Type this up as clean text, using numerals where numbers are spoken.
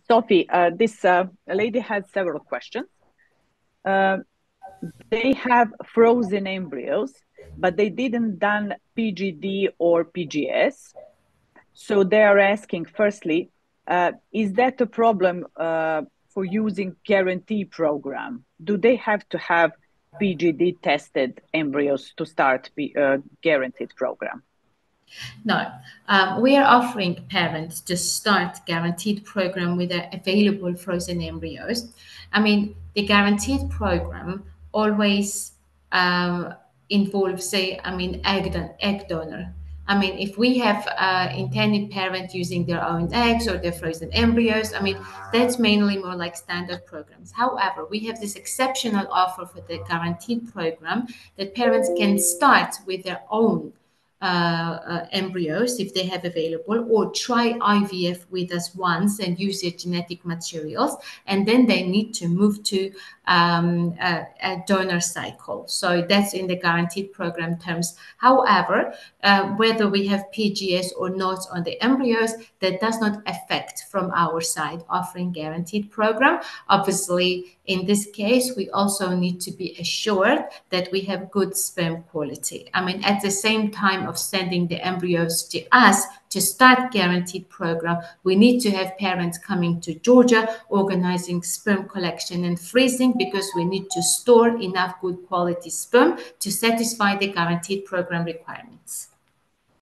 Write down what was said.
Sophie, this lady had several questions. They have frozen embryos, but they didn't done PGD or PGS. So they are asking, firstly, is that a problem for using guarantee program? Do they have to have PGD tested embryos to start guaranteed program? No, we are offering parents to start guaranteed program with the available frozen embryos. I mean, the guaranteed program always involves, say, egg donor. I mean, if we have intended parent using their own eggs or their frozen embryos, I mean, that's mainly more like standard programs. However, we have this exceptional offer for the guaranteed program that parents can start with their own embryos if they have available, or try IVF with us once and use their genetic materials, and then they need to move to a donor cycle. So that's in the guaranteed program terms. However, whether we have PGS or not on the embryos, that does not affect from our side offering guaranteed program. Obviously, in this case, we also need to be assured that we have good sperm quality. I mean, at the same time of sending the embryos to us to start guaranteed program, we need to have parents coming to Georgia, organizing sperm collection and freezing, because we need to store enough good quality sperm to satisfy the guaranteed program requirements.